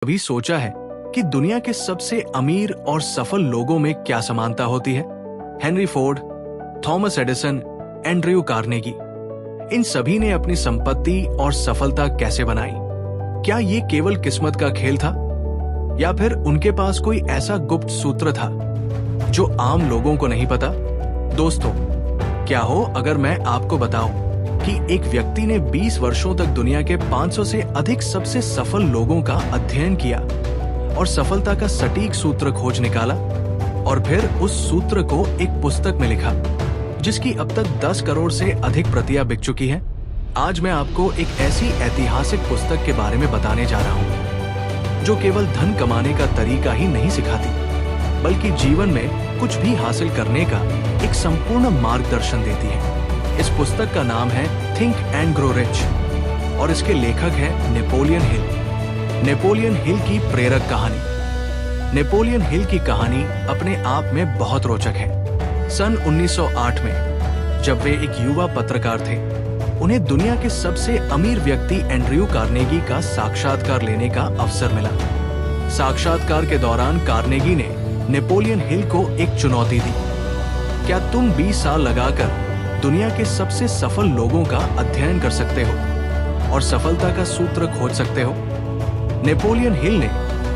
कभी सोचा है कि दुनिया के सबसे अमीर और सफल लोगों में क्या समानता होती है? Henry Ford, Thomas Edison, Andrew Carnegie, इन सभी ने अपनी संपत्ति और सफलता कैसे बनाई? क्या ये केवल किस्मत का खेल था या फिर उनके पास कोई ऐसा गुप्त सूत्र था जो आम लोगों को नहीं पता? दोस्तों, क्या हो अगर मैं आपको बताऊं कि एक व्यक्ति ने 20 वर्षों तक दुनिया के 500 से अधिक सबसे सफल लोगों का अध्ययन किया और सफलता का सटीक सूत्र खोज निकाला और फिर उस सूत्र को एक पुस्तक में लिखा जिसकी अब तक 10 करोड़ से अधिक प्रतियां बिक चुकी हैं। आज मैं आपको एक ऐसी ऐतिहासिक पुस्तक के बारे में बताने जा रहा हूं जो केवल धन कमाने का तरीका ही नहीं सिखाती बल्कि जीवन में कुछ भी हासिल करने का एक संपूर्ण मार्गदर्शन देती है। इस पुस्तक का नाम है थिंक एंड ग्रो रिच और इसके लेखक हैं नेपोलियन हिल। नेपोलियन हिल की प्रेरक कहानी। नेपोलियन हिल की कहानी अपने आप में बहुत रोचक है। सन 1908 में जब वे एक युवा पत्रकार थे, उन्हें दुनिया के सबसे अमीर व्यक्ति एंड्रयू कार्नेगी का साक्षात्कार लेने का अवसर मिला। साक्षात्कार के दौरान कार्नेगी ने नेपोलियन हिल को एक चुनौती दी। क्या तुम 20 साल लगाकर दुनिया के सबसे सफल लोगों का अध्ययन कर सकते हो और सफलता का सूत्र खोज सकते हो? नेपोलियन हिल ने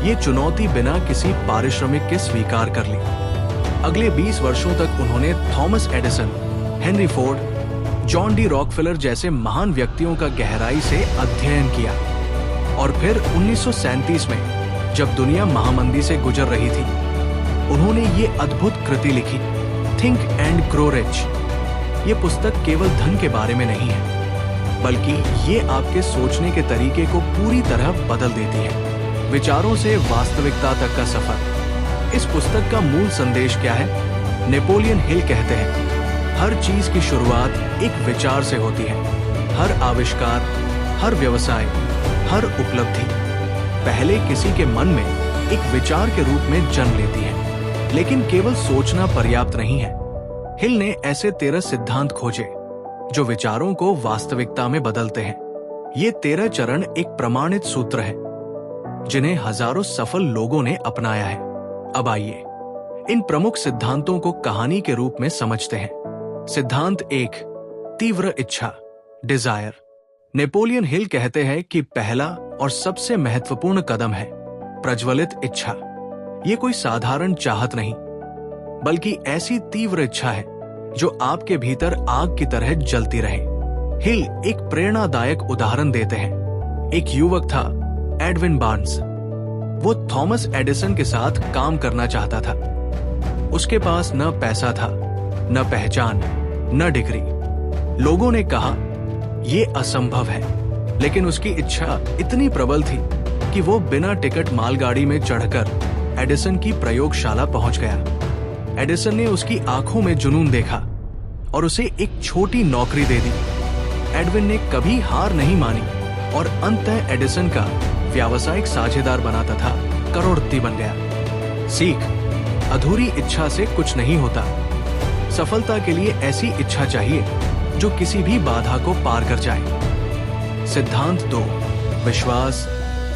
ये चुनौती बिना किसी पारिश्रमिक के स्वीकार कर ली। अगले 20 वर्षों तक उन्होंने Thomas Edison, Henry Ford, John D Rockefeller जैसे महान व्यक्तियों का गहराई से अध्ययन किया और फिर 1937 में जब दुनिया महामंदी से गुजर रही थी, उन्होंने ये अद्भुत कृति लिखी, थिंक एंड ग्रो रिच। ये पुस्तक केवल धन के बारे में नहीं है बल्कि ये आपके सोचने के तरीके को पूरी तरह बदल देती है। विचारों से वास्तविकता तक का सफर। इस पुस्तक का मूल संदेश क्या है? नेपोलियन हिल कहते हैं, हर चीज की शुरुआत एक विचार से होती है। हर आविष्कार, हर व्यवसाय, हर उपलब्धि पहले किसी के मन में एक विचार के रूप में जन्म लेती है। लेकिन केवल सोचना पर्याप्त नहीं है। हिल ने ऐसे 13 सिद्धांत खोजे जो विचारों को वास्तविकता में बदलते हैं। ये 13 चरण एक प्रमाणित सूत्र है जिन्हें हजारों सफल लोगों ने अपनाया है। अब आइए इन प्रमुख सिद्धांतों को कहानी के रूप में समझते हैं। सिद्धांत 1, तीव्र इच्छा, डिजायर। नेपोलियन हिल कहते हैं कि पहला और सबसे महत्वपूर्ण कदम है प्रज्वलित इच्छा। ये कोई साधारण चाहत नहीं बल्कि ऐसी तीव्र इच्छा है जो आपके भीतर आग की तरह जलती रहे। हिल एक प्रेरणादायक उदाहरण देते हैं। एक युवक था, एडविन बार्न्स। वो थॉमस एडिसन के साथ काम करना चाहता था। उसके पास न पैसा था, न पहचान, न डिग्री। लोगों ने कहा यह असंभव है, लेकिन उसकी इच्छा इतनी प्रबल थी कि वो बिना टिकट मालगाड़ी में चढ़कर एडिसन की प्रयोगशाला पहुंच गया। एडिसन ने उसकी आंखों में जुनून देखा और उसे एक छोटी नौकरी दे दी। एडविन ने कभी हार नहीं मानी और अंततः एडिसन का व्यावसायिक साझेदार बना तथा करोड़पति बन गया। सीख, अधूरी इच्छा से कुछ नहीं होता। सफलता के लिए ऐसी इच्छा चाहिए जो किसी भी बाधा को पार कर जाए। सिद्धांत 2, विश्वास,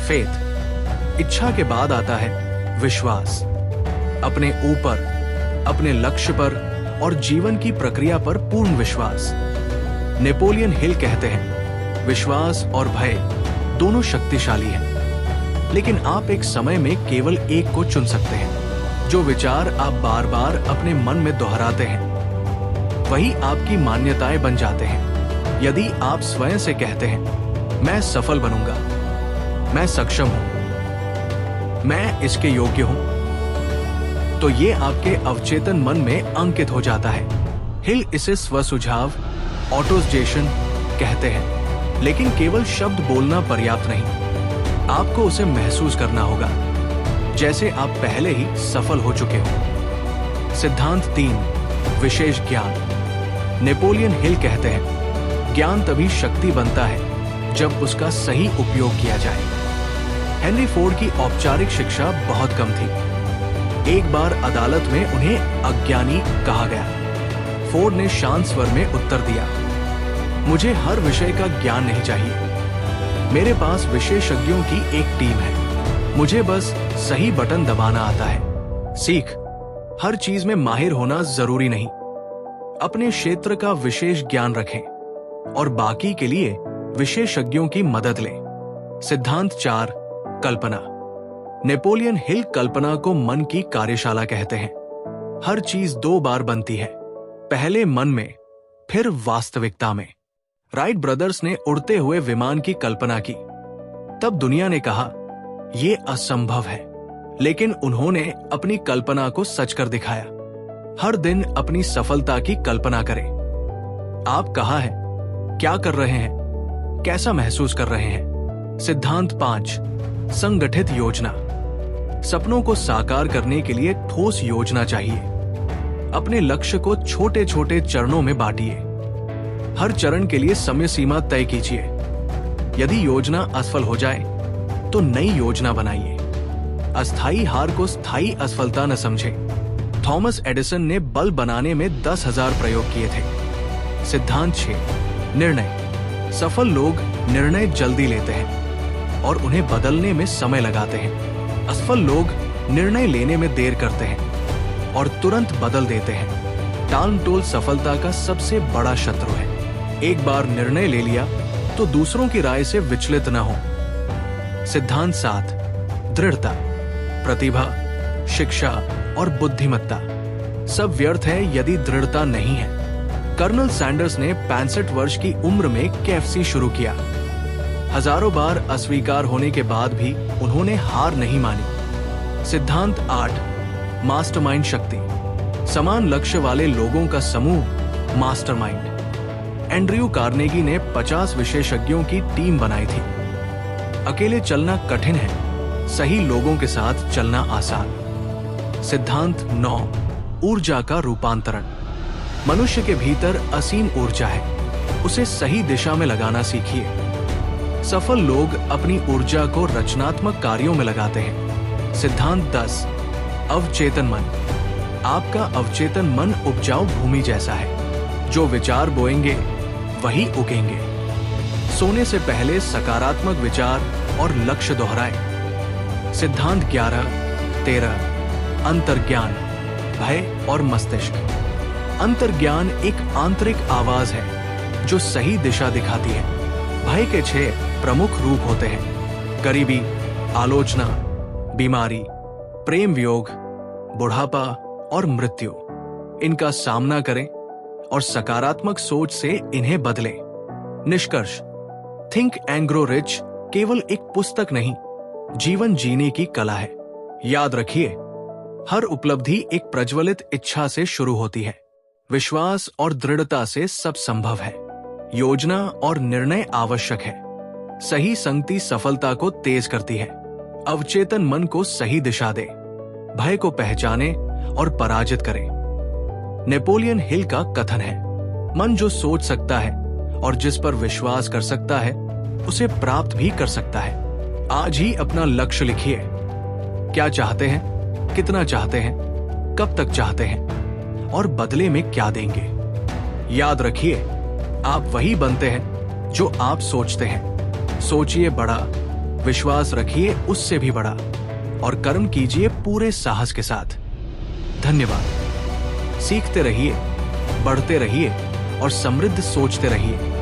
फेथ। इच्छा के बाद आता है विश्वास। अपने ऊपर, अपने लक्ष्य पर और जीवन की प्रक्रिया पर पूर्ण विश्वास। नेपोलियन हिल कहते हैं, विश्वास और भय दोनों शक्तिशाली हैं, लेकिन आप एक समय में केवल एक को चुन सकते हैं। जो विचार आप बार बार अपने मन में दोहराते हैं वही आपकी मान्यताएं बन जाते हैं। यदि आप स्वयं से कहते हैं, मैं सफल बनूंगा, मैं सक्षम हूं, मैं इसके योग्य हूं, तो ये आपके अवचेतन मन में अंकित हो जाता है। हिल इसे स्वसुझाव, ऑटोसजेशन कहते हैं। लेकिन केवल शब्द बोलना पर्याप्त नहीं, आपको उसे महसूस करना होगा जैसे आप पहले ही सफल हो चुके हो। सिद्धांत 3, विशेष ज्ञान। नेपोलियन हिल कहते हैं, ज्ञान तभी शक्ति बनता है जब उसका सही उपयोग किया जाए। हेनरी फोर्ड की औपचारिक शिक्षा बहुत कम थी। एक बार अदालत में उन्हें अज्ञानी कहा गया। फोर्ड ने शांत स्वर में उत्तर दिया, मुझे हर विषय का ज्ञान नहीं चाहिए, मेरे पास विशेषज्ञों की एक टीम है। मुझे बस सही बटन दबाना आता है। सीख, हर चीज में माहिर होना जरूरी नहीं। अपने क्षेत्र का विशेष ज्ञान रखें और बाकी के लिए विशेषज्ञों की मदद लें। सिद्धांत 4, कल्पना। नेपोलियन हिल कल्पना को मन की कार्यशाला कहते हैं। हर चीज 2 बार बनती है, पहले मन में, फिर वास्तविकता में। राइट ब्रदर्स ने उड़ते हुए विमान की कल्पना की। तब दुनिया ने कहा यह असंभव है, लेकिन उन्होंने अपनी कल्पना को सच कर दिखाया। हर दिन अपनी सफलता की कल्पना करें। आप कहाँ हैं? क्या कर रहे हैं? कैसा महसूस कर रहे हैं? सिद्धांत 5, संगठित योजना। सपनों को साकार करने के लिए ठोस योजना चाहिए। अपने लक्ष्य को छोटे छोटे चरणों में बांटिए। हर चरण के लिए समय सीमा तय कीजिए। यदि योजना असफल हो जाए तो नई योजना बनाइए। अस्थायी हार को स्थायी असफलता न समझें। थॉमस एडिसन ने बल्ब बनाने में 10,000 प्रयोग किए थे। सिद्धांत 6, निर्णय। सफल लोग निर्णय जल्दी लेते हैं और उन्हें बदलने में समय लगाते हैं। असफल लोग निर्णय लेने में देर करते हैं और तुरंत बदल देते हैं। टालमटोल सफलता का सबसे बड़ा शत्रु है। एक बार निर्णय ले लिया तो दूसरों की राय से विचलित न हो। सिद्धांत 7, दृढ़ता। प्रतिभा, शिक्षा और बुद्धिमत्ता सब व्यर्थ है यदि दृढ़ता नहीं है। कर्नल सैंडर्स ने 65 वर्ष की उम्र में केएफसी शुरू किया। हजारों बार अस्वीकार होने के बाद भी उन्होंने हार नहीं मानी। सिद्धांत 8, मास्टरमाइंड शक्ति। समान लक्ष्य वाले लोगों का समूह मास्टरमाइंड। एंड्रयू कार्नेगी ने 50 विशेषज्ञों की टीम बनाई थी। अकेले चलना कठिन है, सही लोगों के साथ चलना आसान। सिद्धांत 9, ऊर्जा का रूपांतरण। मनुष्य के भीतर असीम ऊर्जा है, उसे सही दिशा में लगाना सीखिए। सफल लोग अपनी ऊर्जा को रचनात्मक कार्यों में लगाते हैं। सिद्धांत 10, अवचेतन मन। आपका अवचेतन मन उपजाऊ भूमि जैसा है। जो विचार बोएंगे वही उगेंगे। सोने से पहले सकारात्मक विचार और लक्ष्य दोहराएं। सिद्धांत 11, 13, अंतर्ज्ञान, भय और मस्तिष्क। अंतर्ज्ञान एक आंतरिक आवाज है जो सही दिशा दिखाती है। भय के 6 प्रमुख रूप होते हैं: गरीबी, आलोचना, बीमारी, प्रेम वियोग, बुढ़ापा और मृत्यु। इनका सामना करें और सकारात्मक सोच से इन्हें बदलें। निष्कर्ष, थिंक एंड ग्रो रिच केवल एक पुस्तक नहीं, जीवन जीने की कला है। याद रखिए, हर उपलब्धि एक प्रज्वलित इच्छा से शुरू होती है। विश्वास और दृढ़ता से सब संभव है। योजना और निर्णय आवश्यक है। सही संगति सफलता को तेज करती है। अवचेतन मन को सही दिशा दे। भय को पहचाने और पराजित करें। नेपोलियन हिल का कथन है, मन जो सोच सकता है और जिस पर विश्वास कर सकता है उसे प्राप्त भी कर सकता है। आज ही अपना लक्ष्य लिखिए। क्या चाहते हैं, कितना चाहते हैं, कब तक चाहते हैं और बदले में क्या देंगे। याद रखिए, आप वही बनते हैं जो आप सोचते हैं। सोचिए बड़ा, विश्वास रखिए उससे भी बड़ा और कर्म कीजिए पूरे साहस के साथ। धन्यवाद। सीखते रहिए, बढ़ते रहिए और समृद्ध सोचते रहिए।